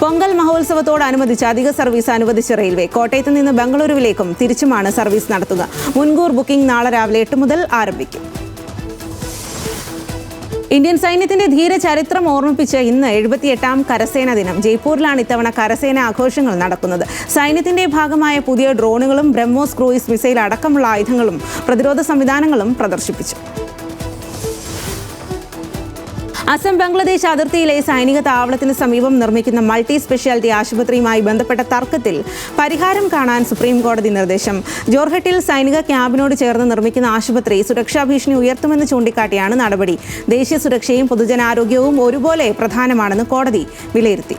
പൊങ്കൽ മഹോത്സവത്തോടനുബന്ധിച്ച് അധിക സർവീസ് അനുവദിച്ച റെയിൽവേ. കോട്ടയത്ത് നിന്ന് ബംഗളൂരുവിലേക്കും തിരിച്ചുമാണ് സർവീസ് നടത്തുക. മുൻകൂർ ബുക്കിംഗ് നാളെ രാവിലെ 8 മുതൽ ആരംഭിക്കും. ഇന്ത്യൻ സൈന്യത്തിന്റെ ധീര ചരിത്രം ഓർമ്മിപ്പിച്ച് ഇന്ന് 78ാം കരസേന ദിനം. ജയ്പൂരിലാണ് ഇത്തവണ കരസേന ആഘോഷങ്ങൾ നടക്കുന്നത്. സൈന്യത്തിന്റെ ഭാഗമായ പുതിയ ഡ്രോണുകളും ബ്രഹ്മോസ് ക്രൂയിസ് മിസൈൽ അടക്കമുള്ള ആയുധങ്ങളും പ്രതിരോധ സംവിധാനങ്ങളും പ്രദർശിപ്പിച്ചു. അസം ബംഗ്ലാദേശ് അതിർത്തിയിലെ സൈനിക താവളത്തിന് സമീപം നിർമ്മിക്കുന്ന മൾട്ടി സ്പെഷ്യാലിറ്റി ആശുപത്രിയുമായി ബന്ധപ്പെട്ട തർക്കത്തിൽ പരിഹാരം കാണാൻ സുപ്രീം കോടതി നിർദ്ദേശം. ജോർഹട്ടിൽ സൈനിക ക്യാമ്പിനോട് ചേർന്ന് നിർമ്മിക്കുന്ന ആശുപത്രി സുരക്ഷാ ഭീഷണി ഉയർത്തുമെന്ന് ചൂണ്ടിക്കാട്ടിയാണ് നടപടി. ദേശീയ സുരക്ഷയും പൊതുജനാരോഗ്യവും ഒരുപോലെ പ്രധാനമാണെന്ന് കോടതി വിലയിരുത്തി.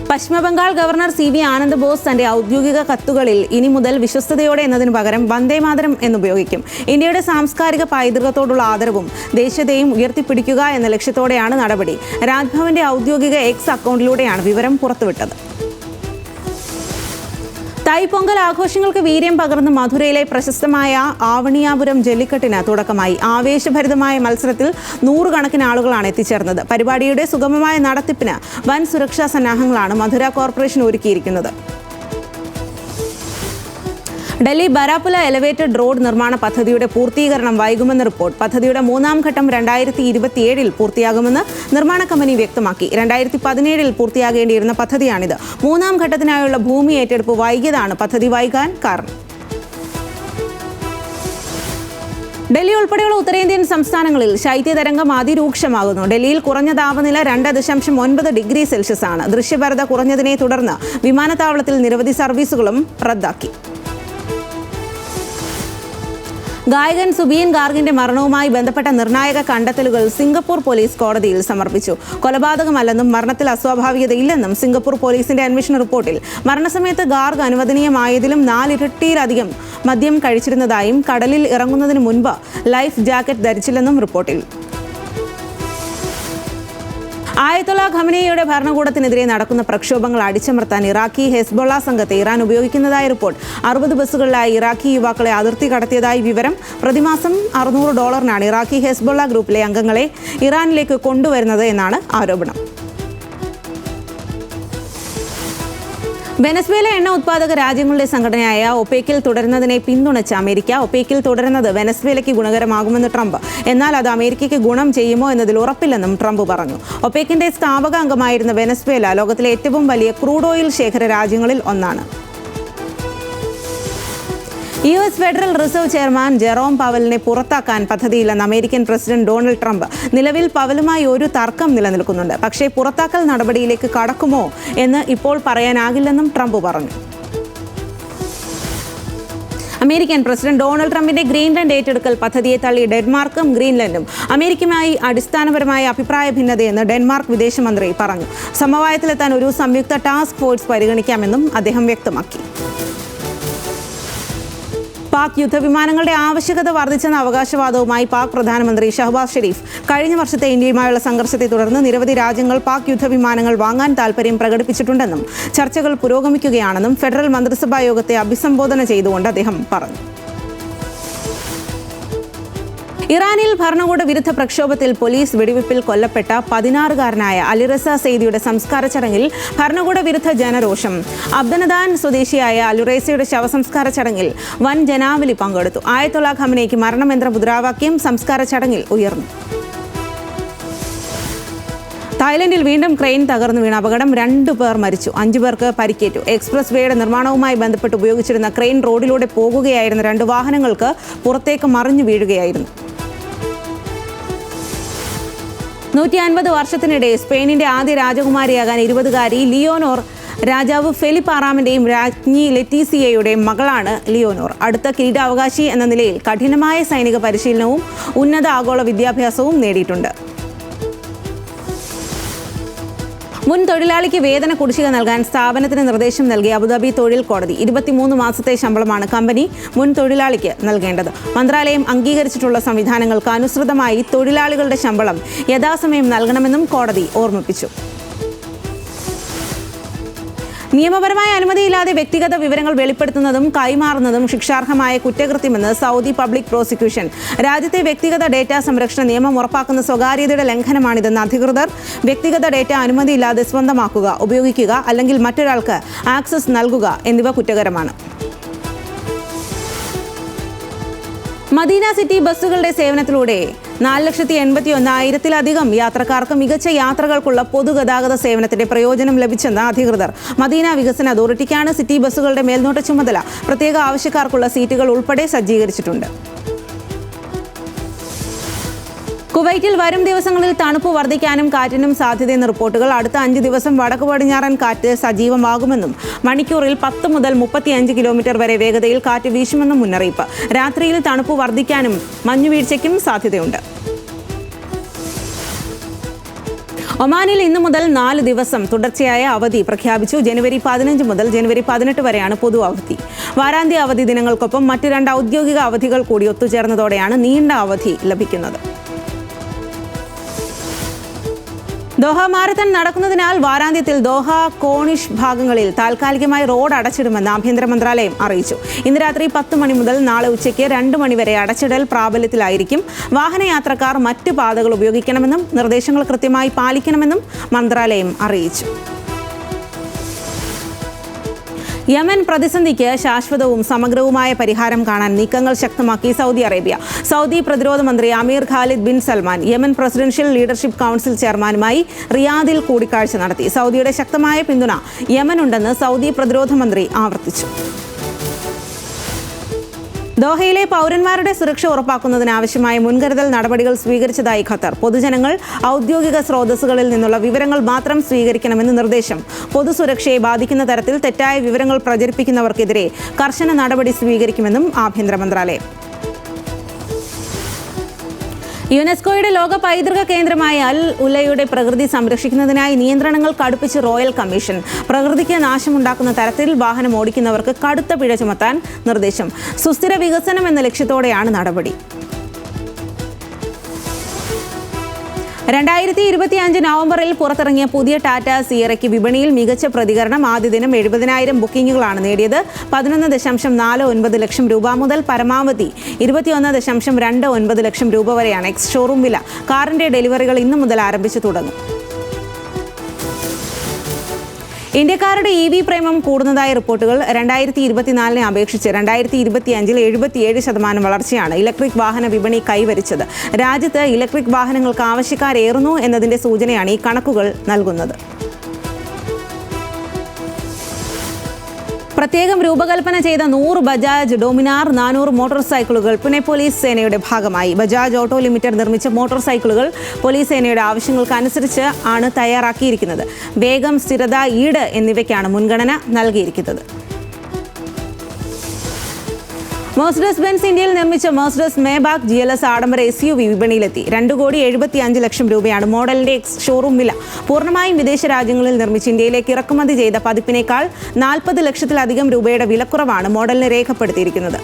പശ്ചിമബംഗാൾ ഗവർണർ CB ആനന്ദ് ബോസ് തന്റെ ഔദ്യോഗിക കത്തുകളിൽ ഇനി മുതൽ വിശ്വസ്തയോടെ എന്നതിനു പകരം വന്ദേ മാതരം എന്നുപയോഗിക്കും. ഇന്ത്യയുടെ സാംസ്കാരിക പൈതൃകത്തോടുള്ള ആദരവും ദേശീയതയും ഉയർത്തിപ്പിടിക്കുക എന്ന ലക്ഷ്യത്തോടെയാണ് നടപടി. രാജ്ഭവന്റെ ഔദ്യോഗിക X അക്കൗണ്ടിലൂടെയാണ് വിവരം പുറത്തുവിട്ടത്. തൈപ്പൊങ്കൽ ആഘോഷങ്ങൾക്ക് വീര്യം പകർന്ന് മധുരയിലെ പ്രശസ്തമായ ആവണിയാപുരം ജല്ലിക്കെട്ടിന് തുടക്കമായി. ആവേശഭരിതമായ മത്സരത്തിൽ 100 കണക്കിന് ആളുകളാണ് എത്തിച്ചേർന്നത്. പരിപാടിയുടെ സുഗമമായ നടത്തിപ്പിന് വൻ സുരക്ഷാ സന്നാഹങ്ങളാണ് മധുര കോർപ്പറേഷൻ ഒരുക്കിയിരിക്കുന്നത്. ഡൽഹി ബരാപുല എലവേറ്റഡ് റോഡ് നിർമ്മാണ പദ്ധതിയുടെ പൂർത്തീകരണം വൈകുമെന്ന് റിപ്പോർട്ട്. പദ്ധതിയുടെ 3ാം ഘട്ടം 2027-ൽ പൂർത്തിയാകുമെന്ന് നിർമ്മാണ കമ്പനി വ്യക്തമാക്കി. 2017-ൽ പൂർത്തിയാകേണ്ടിയിരുന്ന പദ്ധതിയാണിത്. 3ാം ഘട്ടത്തിനായുള്ള ഭൂമി ഏറ്റെടുപ്പ് വൈകിയതാണ് പദ്ധതി വൈകാൻ കാരണം. ഡൽഹി ഉൾപ്പെടെയുള്ള ഉത്തരേന്ത്യൻ സംസ്ഥാനങ്ങളിൽ ശൈത്യതരംഗം അതിരൂക്ഷമാകുന്നു. ഡൽഹിയിൽ കുറഞ്ഞ താപനില 2.9 ഡിഗ്രി സെൽഷ്യസ് ആണ്. ദൃശ്യപരത കുറഞ്ഞതിനെ തുടർന്ന് വിമാനത്താവളത്തിൽ നിരവധി സർവീസുകളും റദ്ദാക്കി. ഗായകൻ സുബിയൻ ഗാർഗിന്റെ മരണവുമായി ബന്ധപ്പെട്ട നിർണായക കണ്ടെത്തലുകൾ സിംഗപ്പൂർ പോലീസ് കോടതിയിൽ സമർപ്പിച്ചു. കൊലപാതകമല്ലെന്നും മരണത്തിൽ അസ്വാഭാവികതയില്ലെന്നും സിംഗപ്പൂർ പോലീസിന്റെ അന്വേഷണ റിപ്പോർട്ടിൽ. മരണസമയത്ത് ഗാർഗ് അനുവദനീയമായതിലും 4 ഇരട്ടിയിലധികം മദ്യം കഴിച്ചിരുന്നതായും കടലിൽ ഇറങ്ങുന്നതിന് മുൻപ് ലൈഫ് ജാക്കറ്റ് ധരിച്ചില്ലെന്നും റിപ്പോർട്ടിൽ. ആയത്തുള്ള ഖമനേയിയുടെ ഭരണകൂടത്തിനെതിരെ നടക്കുന്ന പ്രക്ഷോഭങ്ങൾ അടിച്ചമർത്താൻ ഇറാഖി ഹെസ്ബൊള്ള സംഘത്തെ ഇറാൻ ഉപയോഗിക്കുന്നതായി റിപ്പോർട്ട്. 60 ബസ്സുകളിലായി ഇറാഖി യുവാക്കളെ അതിർത്തി കടത്തിയതായി വിവരം. പ്രതിമാസം $600 ഇറാഖി ഹെസ്ബൊള്ള ഗ്രൂപ്പിലെ അംഗങ്ങളെ ഇറാനിലേക്ക് കൊണ്ടുവരുന്നത് എന്നാണ് ആരോപണം. വെനസ്വേല എണ്ണ ഉത്പാദക രാജ്യങ്ങളുടെ സംഘടനയായ ഒപെക്കിൽ തുടരുന്നതിനെ പിന്തുണച്ച അമേരിക്ക. ഒപെക്കിൽ തുടരുന്നത് വെനസ്വേലയ്ക്ക് ഗുണകരമാകുമെന്ന് ട്രംപ്. എന്നാൽ അത് അമേരിക്കയ്ക്ക് ഗുണം ചെയ്യുമോ എന്നതിൽ ഉറപ്പില്ലെന്നും ട്രംപ് പറഞ്ഞു. ഒപെക്കിന്റെ സ്ഥാപക അംഗമായിരുന്ന വെനസ്വേല ലോകത്തിലെ ഏറ്റവും വലിയ ക്രൂഡ് ഓയിൽ ശേഖര രാജ്യങ്ങളിൽ ഒന്നാണ്. US federal reserve chairman Jerome പവലിനെ പുറത്താക്കാൻ പദ്ധതിയില്ലെന്ന് അമേരിക്കൻ പ്രസിഡന്റ് ഡൊണാൾഡ് ട്രംപ്. നിലവിൽ പവലുമായി ഒരു തർക്കം നിലനിൽക്കുന്നുണ്ട്. പക്ഷേ പുറത്താക്കൽ നടപടിയിലേക്ക് കടക്കുമോ എന്ന് ഇപ്പോൾ പറയാനാകില്ലെന്നും ട്രംപ് പറഞ്ഞു. അമേരിക്കൻ പ്രസിഡന്റ് ഡൊണാൾഡ് ട്രംപിന്റെ ഗ്രീൻലാൻഡ് ഏറ്റെടുക്കൽ പദ്ധതിയെ തള്ളി ഡെൻമാർക്കും ഗ്രീൻലാൻഡും. അമേരിക്കയുമായി അടിസ്ഥാനപരമായ അഭിപ്രായ ഭിന്നതയെന്ന് ഡെൻമാർക്ക് വിദേശമന്ത്രി പറഞ്ഞു. സമവായത്തിലെത്താൻ ഒരു സംയുക്ത ടാസ്ക് ഫോഴ്സ് പരിഗണിക്കാമെന്നും അദ്ദേഹം വ്യക്തമാക്കി. പാക് യുദ്ധവിമാനങ്ങളുടെ ആവശ്യകത വർദ്ധിച്ചെന്ന അവകാശവാദവുമായി പാക് പ്രധാനമന്ത്രി ഷഹബാസ് ഷെരീഫ്. കഴിഞ്ഞ വർഷത്തെ ഇന്ത്യയുമായുള്ള സംഘർഷത്തെ തുടർന്ന് നിരവധി രാജ്യങ്ങൾ പാക് യുദ്ധവിമാനങ്ങൾ വാങ്ങാൻ താൽപര്യം പ്രകടിപ്പിച്ചിട്ടുണ്ടെന്നും ചർച്ചകൾ പുരോഗമിക്കുകയാണെന്നും ഫെഡറൽ മന്ത്രിസഭാ യോഗത്തെ അഭിസംബോധന ചെയ്തുകൊണ്ട് അദ്ദേഹം പറഞ്ഞു. ഇറാനിൽ ഭരണകൂട വിരുദ്ധ പ്രക്ഷോഭത്തിൽ പോലീസ് വെടിവെപ്പിൽ കൊല്ലപ്പെട്ട 16-കാരനായ അലിറസ സെയ്ദിയുടെ സംസ്കാര ചടങ്ങിൽ ഭരണകൂട വിരുദ്ധ ജനരോഷം. അബ്ദനദാൻ സ്വദേശിയായ അലിറസയുടെ ശവസംസ്കാര ചടങ്ങിൽ വൻ ജനാവലി പങ്കെടുത്തു. ആയത്തുള്ള ഖമനേയ്ക്ക് മരണമെന്ന മുദ്രാവാക്യം സംസ്കാര ചടങ്ങിൽ ഉയർന്നു. തായ്ലൻഡിൽ വീണ്ടും ക്രെയിൻ തകർന്നു വീണ അപകടം. 2 പേർ മരിച്ചു, 5 പേർക്ക് പരിക്കേറ്റു. എക്സ്പ്രസ് വേയുടെ നിർമ്മാണവുമായി ബന്ധപ്പെട്ട് ഉപയോഗിച്ചിരുന്ന ക്രെയിൻ റോഡിലൂടെ പോകുകയായിരുന്ന 2 വാഹനങ്ങൾക്ക് പുറത്തേക്ക് മറിഞ്ഞു വീഴുകയായിരുന്നു. 150 വർഷത്തിനിടെ സ്പെയിനിന്റെ ആദ്യ രാജകുമാരിയാകാൻ 20-കാരി ലിയോനോർ രാജാവ് ഫെലിപ്പ് ആറാമന്റെയും രാജ്ഞി ലെറ്റീസിയയുടെയും മകളാണ് ലിയോനോർ. അടുത്ത കിരീടാവകാശി എന്ന നിലയിൽ കഠിനമായ സൈനിക പരിശീലനവും ഉന്നത ആഗോള വിദ്യാഭ്യാസവും നേടിയിട്ടുണ്ട്. മുൻ തൊഴിലാളിക്ക് വേതന കുടിശ്ശിക നൽകാൻ സ്ഥാപനത്തിന് നിർദ്ദേശം നൽകി അബുദാബി തൊഴിൽ കോടതി. 23 മാസത്തെ ശമ്പളമാണ് കമ്പനി മുൻ തൊഴിലാളിക്ക് നൽകേണ്ടത്. മന്ത്രാലയം അംഗീകരിച്ചിട്ടുള്ള സംവിധാനങ്ങൾക്ക് അനുസൃതമായി തൊഴിലാളികളുടെ ശമ്പളം യഥാസമയം നൽകണമെന്നും കോടതി ഓർമ്മിപ്പിച്ചു. നിയമപരമായ അനുമതിയില്ലാതെ വ്യക്തിഗത വിവരങ്ങൾ വെളിപ്പെടുത്തുന്നതും കൈമാറുന്നതും ശിക്ഷാർഹമായ കുറ്റകൃത്യമെന്ന് സൗദി പബ്ലിക് പ്രോസിക്യൂഷൻ. രാജ്യത്തെ വ്യക്തിഗത ഡേറ്റ സംരക്ഷണ നിയമം ഉറപ്പാക്കുന്ന സ്വകാര്യതയുടെ ലംഘനമാണിതെന്ന് അധികൃതർ. വ്യക്തിഗത ഡേറ്റ അനുമതിയില്ലാതെ സ്വന്തമാക്കുക, ഉപയോഗിക്കുക അല്ലെങ്കിൽ മറ്റൊരാൾക്ക് ആക്സസ് നൽകുക എന്നിവ കുറ്റകരമാണ്. മദീന സിറ്റി ബസ്സുകളുടെ സേവനത്തിലൂടെ 4,81,000-ത്തിലധികം യാത്രക്കാർക്ക് മികച്ച യാത്രകൾക്കുള്ള പൊതുഗതാഗത സേവനത്തിന്റെ പ്രയോജനം ലഭിച്ചെന്ന് അധികൃതർ. മദീന വികസന അതോറിറ്റിക്കാണ് സിറ്റി ബസ്സുകളുടെ മേൽനോട്ട ചുമതല. പ്രത്യേക ആവശ്യക്കാർക്കുള്ള സീറ്റുകൾ ഉൾപ്പെടെ സജ്ജീകരിച്ചിട്ടുണ്ട്. കുവൈറ്റിൽ വരും ദിവസങ്ങളിൽ തണുപ്പ് വർദ്ധിക്കാനും കാറ്റിനും സാധ്യതയെന്ന റിപ്പോർട്ടുകൾ. അടുത്ത 5 ദിവസം വടക്ക് പടിഞ്ഞാറൻ കാറ്റ് സജീവമാകുമെന്നും മണിക്കൂറിൽ 10 മുതൽ 35 കിലോമീറ്റർ വരെ വേഗതയിൽ കാറ്റ് വീശുമെന്നും മുന്നറിയിപ്പ്. രാത്രിയിൽ തണുപ്പ് വർദ്ധിക്കാനും മഞ്ഞുവീഴ്ചയ്ക്കും സാധ്യതയുണ്ട്. ഒമാനിൽ ഇന്നു മുതൽ 4 ദിവസം തുടർച്ചയായ അവധി പ്രഖ്യാപിച്ചു. ജനുവരി 15 മുതൽ ജനുവരി 18 വരെയാണ് പൊതു അവധി. വാരാന്ത്യ അവധി ദിനങ്ങൾക്കൊപ്പം മറ്റ് 2 ഔദ്യോഗിക അവധികൾ കൂടി ഒത്തുചേർന്നതോടെയാണ് നീണ്ട അവധി ലഭിക്കുന്നത്. ദോഹ മാരത്തൺ നടക്കുന്നതിനാൽ വാരാന്ത്യത്തിൽ ദോഹ കോണിഷ് ഭാഗങ്ങളിൽ താൽക്കാലികമായി റോഡ് അടച്ചിടുമെന്ന് ആഭ്യന്തര മന്ത്രാലയം അറിയിച്ചു. ഇന്ന് രാത്രി 10 മണി മുതൽ നാളെ ഉച്ചയ്ക്ക് 2 മണി വരെ അടച്ചിടൽ പ്രാബല്യത്തിലായിരിക്കും. വാഹനയാത്രക്കാർ മറ്റ് പാതകൾ ഉപയോഗിക്കണമെന്നും നിർദ്ദേശങ്ങൾ കൃത്യമായി പാലിക്കണമെന്നും മന്ത്രാലയം അറിയിച്ചു. യമൻ പ്രതിസന്ധിക്ക് ശാശ്വതവും സമഗ്രവുമായ പരിഹാരം കാണാൻ നീക്കങ്ങൾ ശക്തമാക്കി സൗദി അറേബ്യ. സൗദി പ്രതിരോധ മന്ത്രി Amir Khalid bin Salman Yemen presidential leadership council ചെയർമാനുമായി റിയാദിൽ കൂടിക്കാഴ്ച നടത്തി. സൗദിയുടെ ശക്തമായ പിന്തുണ യമനുണ്ടെന്ന് സൗദി പ്രതിരോധ മന്ത്രി ആവർത്തിച്ചു. ദോഹയിലെ പൗരന്മാരുടെ സുരക്ഷ ഉറപ്പാക്കുന്നതിനാവശ്യമായ മുൻകരുതൽ നടപടികൾ സ്വീകരിച്ചതായി ഖത്തർ. പൊതുജനങ്ങൾ ഔദ്യോഗിക സ്രോതസ്സുകളിൽ നിന്നുള്ള വിവരങ്ങൾ മാത്രം സ്വീകരിക്കണമെന്ന് നിർദ്ദേശം. പൊതുസുരക്ഷയെ ബാധിക്കുന്ന തരത്തിൽ തെറ്റായ വിവരങ്ങൾ പ്രചരിപ്പിക്കുന്നവർക്കെതിരെ കർശന നടപടി സ്വീകരിക്കുമെന്നും ആഭ്യന്തര മന്ത്രാലയം. യുനെസ്കോയുടെ ലോക പൈതൃക കേന്ദ്രമായ അൽ ഉലയുടെ പ്രകൃതി സംരക്ഷിക്കുന്നതിനായി നിയന്ത്രണങ്ങൾ കടുപ്പിച്ച് റോയൽ കമ്മീഷൻ. പ്രകൃതിക്ക് നാശമുണ്ടാക്കുന്ന തരത്തിൽ വാഹനം ഓടിക്കുന്നവർക്ക് കടുത്ത പിഴ ചുമത്താൻ നിർദ്ദേശം. സുസ്ഥിര വികസനം എന്ന ലക്ഷ്യത്തോടെയാണ് നടപടി. 2025 നവംബറിൽ പുറത്തിറങ്ങിയ പുതിയ ടാറ്റ സിയറയ്ക്ക് വിപണിയിൽ മികച്ച പ്രതികരണം. ആദ്യ ദിനം 70,000 ബുക്കിംഗുകളാണ് നേടിയത്. 11.49 ലക്ഷം രൂപ മുതൽ പരമാവധി 21.29 ലക്ഷം രൂപ വരെയാണ് എക്സ് ഷോറൂം വില. കാറിന്റെ ഡെലിവറികൾ ഇന്നു മുതൽ ആരംഭിച്ചു തുടങ്ങും. ഇന്ത്യക്കാരുടെ EV പ്രേമം കൂടുന്നതായി റിപ്പോർട്ടുകൾ. 2024-നെ അപേക്ഷിച്ച് 2025-ൽ 77% വളർച്ചയാണ് ഇലക്ട്രിക് വാഹന വിപണി കൈവരിച്ചത്. രാജ്യത്ത് ഇലക്ട്രിക് വാഹനങ്ങൾക്ക് ആവശ്യക്കാരേറുന്നു എന്നതിന്റെ സൂചനയാണ് ഈ കണക്കുകൾ നൽകുന്നത്. പ്രത്യേകം രൂപകൽപ്പന ചെയ്ത 100 ബജാജ് ഡോമിനാർ 400 മോട്ടോർ സൈക്കിളുകൾ പുനെ പോലീസ് സേനയുടെ ഭാഗമായി. ബജാജ് ഓട്ടോ ലിമിറ്റഡ് നിർമ്മിച്ച മോട്ടോർ സൈക്കിളുകൾ പോലീസ് സേനയുടെ ആവശ്യങ്ങൾക്കനുസരിച്ച് ആണ് തയ്യാറാക്കിയിരിക്കുന്നത്. വേഗം, സ്ഥിരത, ഈട് എന്നിവയ്ക്കാണ് മുൻഗണന നൽകിയിരിക്കുന്നത്. മെഴ്സിഡസ് ബെൻസ് ഇന്ത്യയിൽ നിർമ്മിച്ച മെഴ്സിഡസ് മേബാക്ക് GLS ആഡംബര SUV വിപണിയിലെത്തി. 2,75,00,000 രൂപയാണ് മോഡലിന്റെ എക്സ് ഷോറൂം വില. പൂർണ്ണമായും വിദേശ രാജ്യങ്ങളിൽ നിർമ്മിച്ച് ഇന്ത്യയിലേക്ക് ഇറക്കുമതി ചെയ്ത പതിപ്പിനേക്കാൾ 40 ലക്ഷത്തിലധികം രൂപയുടെ വിലക്കുറവാണ് മോഡലിന് രേഖപ്പെടുത്തിയിരിക്കുന്നത്.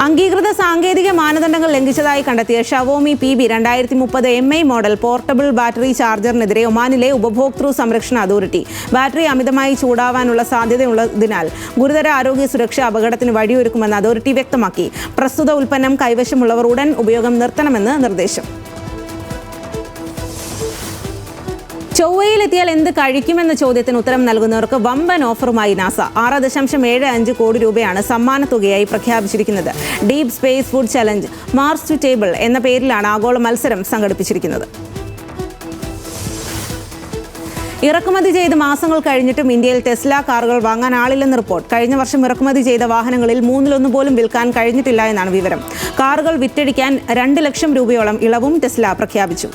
അംഗീകൃത സാങ്കേതിക മാനദണ്ഡങ്ങൾ ലംഘിച്ചതായി കണ്ടെത്തിയ Xiaomi PB 2030 MI model portable battery ചാർജറിനെതിരെ ഒമാനിലെ ഉപഭോക്തൃ സംരക്ഷണ അതോറിറ്റി. ബാറ്ററി അമിതമായി ചൂടാവാനുള്ള സാധ്യതയുള്ളതിനാൽ ഗുരുതര ആരോഗ്യ സുരക്ഷാ അപകടത്തിന് വഴിയൊരുക്കുമെന്ന് അതോറിറ്റി വ്യക്തമാക്കി. പ്രസ്തുത ഉൽപ്പന്നം കൈവശമുള്ളവർ ഉടൻ ഉപയോഗം നിർത്തണമെന്ന് നിർദ്ദേശം. ചൊവ്വയിലെത്തിയാൽ എന്ത് കഴിക്കുമെന്ന ചോദ്യത്തിന് ഉത്തരം നൽകുന്നവർക്ക് വമ്പൻ ഓഫറുമായി നാസ. 6.75 കോടി രൂപയാണ് സമ്മാന തുകയായി പ്രഖ്യാപിച്ചിരിക്കുന്നത്. Deep space food challenge Mars to table എന്ന പേരിലാണ് ആഗോള മത്സരം സംഘടിപ്പിച്ചിരിക്കുന്നത്. ഇറക്കുമതി ചെയ്ത് മാസങ്ങൾ കഴിഞ്ഞിട്ടും ഇന്ത്യയിൽ ടെസ്ല കാറുകൾ വാങ്ങാൻ ആളില്ലെന്ന് റിപ്പോർട്ട്. കഴിഞ്ഞ വർഷം ഇറക്കുമതി ചെയ്ത വാഹനങ്ങളിൽ 1/3 പോലും വിൽക്കാൻ കഴിഞ്ഞിട്ടില്ല എന്നാണ് വിവരം. കാറുകൾ വിറ്റഴിക്കാൻ 2 ലക്ഷം രൂപയോളം ഇളവും ടെസ്ല പ്രഖ്യാപിച്ചു.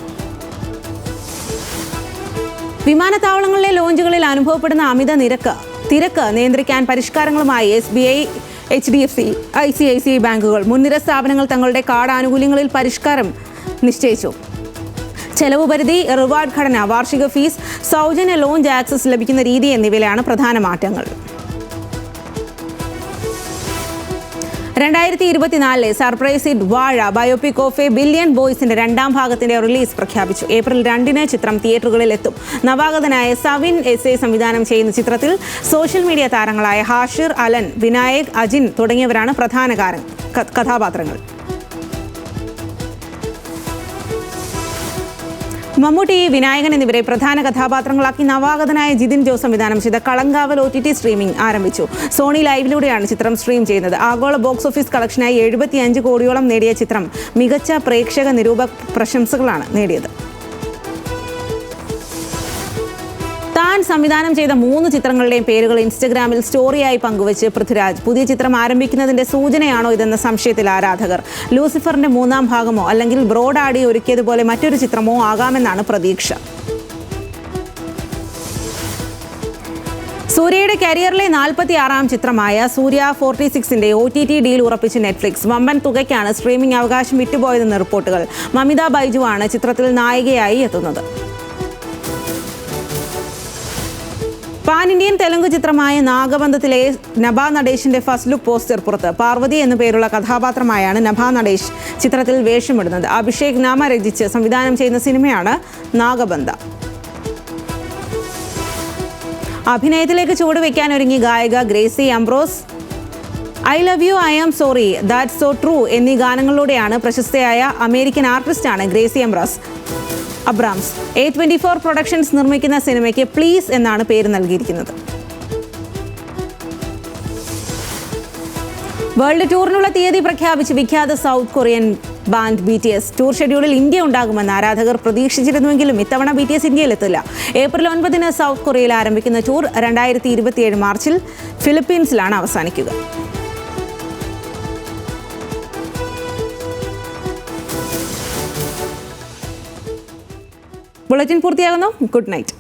വിമാനത്താവളങ്ങളിലെ ലോഞ്ചുകളിൽ അനുഭവപ്പെടുന്ന അമിത തിരക്ക് നിയന്ത്രിക്കാൻ പരിഷ്കാരങ്ങളുമായി SBI, HDFC, ICICI ബാങ്കുകൾ. മുൻനിര സ്ഥാപനങ്ങൾ തങ്ങളുടെ കാർഡ് ആനുകൂല്യങ്ങളിൽ പരിഷ്കാരം നിശ്ചയിച്ചു. ചെലവ് പരിധി, റിവാർഡ് ഘടന, വാർഷിക ഫീസ്, സൗജന്യ ലോഞ്ച് ആക്സസ് ലഭിക്കുന്ന രീതി എന്നിവയിലാണ് പ്രധാന മാറ്റങ്ങൾ. 2024 സർപ്രൈസ് ഹിറ്റ് വാഴ ബയോപിക് ഓഫ് എ ബില്യൺ ബോയ്സിന്റെ 2ാം ഭാഗത്തിന്റെ റിലീസ് പ്രഖ്യാപിച്ചു. ഏപ്രിൽ 2-ന് ചിത്രം തിയേറ്ററുകളിൽ എത്തും. നവാഗതനായ സവിൻ SA സംവിധാനം ചെയ്യുന്ന ചിത്രത്തിൽ സോഷ്യൽ മീഡിയ താരങ്ങളായ ഹാഷിർ, അലൻ, വിനായക്, അജിൻ തുടങ്ങിയവരാണ് പ്രധാന കഥാപാത്രങ്ങൾ. മമ്മൂട്ടി, വിനായകൻ എന്നിവരെ പ്രധാന കഥാപാത്രങ്ങളാക്കി നവാഗതനായ ജിതിൻ ജോസ് സംവിധാനം ചെയ്ത കളങ്കാവൽ OTT സ്ട്രീമിംഗ് ആരംഭിച്ചു. സോണി ലൈവിലൂടെയാണ് ചിത്രം സ്ട്രീം ചെയ്യുന്നത്. ആഗോള ബോക്സ് ഓഫീസ് കളക്ഷനായി 75 കോടിയോളം നേടിയ ചിത്രം മികച്ച പ്രേക്ഷക നിരൂപക പ്രശംസകളാണ് നേടിയത്. താൻ സംവിധാനം ചെയ്ത 3 ചിത്രങ്ങളുടെയും പേരുകൾ ഇൻസ്റ്റഗ്രാമിൽ സ്റ്റോറിയായി പങ്കുവച്ച് പൃഥ്വിരാജ്. പുതിയ ചിത്രം ആരംഭിക്കുന്നതിന്റെ സൂചനയാണോ ഇതെന്ന സംശയത്തിൽ ആരാധകർ. ലൂസിഫറിന്റെ 3ാം ഭാഗമോ അല്ലെങ്കിൽ ബ്രോഡ് ആടി ഒരുക്കിയതുപോലെ മറ്റൊരു ചിത്രമോ ആകാമെന്നാണ് പ്രതീക്ഷ. സൂര്യയുടെ കരിയറിലെ 46ാം ചിത്രമായ സൂര്യ 46ന്റെ OTT ഡീൽ ഉറപ്പിച്ച് നെറ്റ്ഫ്ലിക്സ്. വമ്പൻ തുകയ്ക്കാണ് സ്ട്രീമിംഗ് അവകാശം വിട്ടുപോയതെന്ന് റിപ്പോർട്ടുകൾ. മമിത ബൈജു ആണ് ചിത്രത്തിൽ നായികയായി എത്തുന്നത്. പാൻ ഇന്ത്യൻ തെലുങ്ക് ചിത്രമായ നാഗബന്ധത്തിലെ നഭ നടേശിന്റെ ഫസ്റ്റ് ലുക്ക് പോസ്റ്റർ പുറത്ത്. പാർവതി എന്നു പേരുള്ള കഥാപാത്രമായാണ് നഭ നടേശ് ചിത്രത്തിൽ വേഷമിടുന്നത്. അഭിഷേക് നാമ രചിച്ച് സംവിധാനം ചെയ്യുന്ന സിനിമയാണ് നാഗബന്ധ. അഭിനയത്തിലേക്ക് ചുവടുവെക്കാൻ ഒരുങ്ങി ഗായിക Gracy Ambrose. I love you, I am sorry, that's so true എന്നീ ഗാനങ്ങളിലൂടെയാണ് പ്രശസ്തയായ അമേരിക്കൻ ആർട്ടിസ്റ്റാണ് ഗ്രേസി അബ്രാംസ്. A24 പ്രൊഡക്ഷൻസ് നിർമ്മിക്കുന്ന സിനിമയ്ക്ക് പ്ലീസ് എന്നാണ് പേര് നൽകിയിരിക്കുന്നത്. വേൾഡ് ടൂറിനുള്ള തീയതി പ്രഖ്യാപിച്ച് വിഖ്യാത south Korean band BTS. Tour ഷെഡ്യൂളിൽ ഇന്ത്യ ഉണ്ടാകുമെന്ന് ആരാധകർ പ്രതീക്ഷിച്ചിരുന്നുവെങ്കിലും ഇത്തവണ BTS ഇന്ത്യയിലെത്തില്ല. ഏപ്രിൽ 9-ന് സൗത്ത് കൊറിയയിൽ ആരംഭിക്കുന്ന ടൂർ 2027 മാർച്ചിൽ ഫിലിപ്പീൻസിലാണ് അവസാനിക്കുക. ബുള്ളറ്റിൻ പൂർത്തിയാകുന്നു. Good night.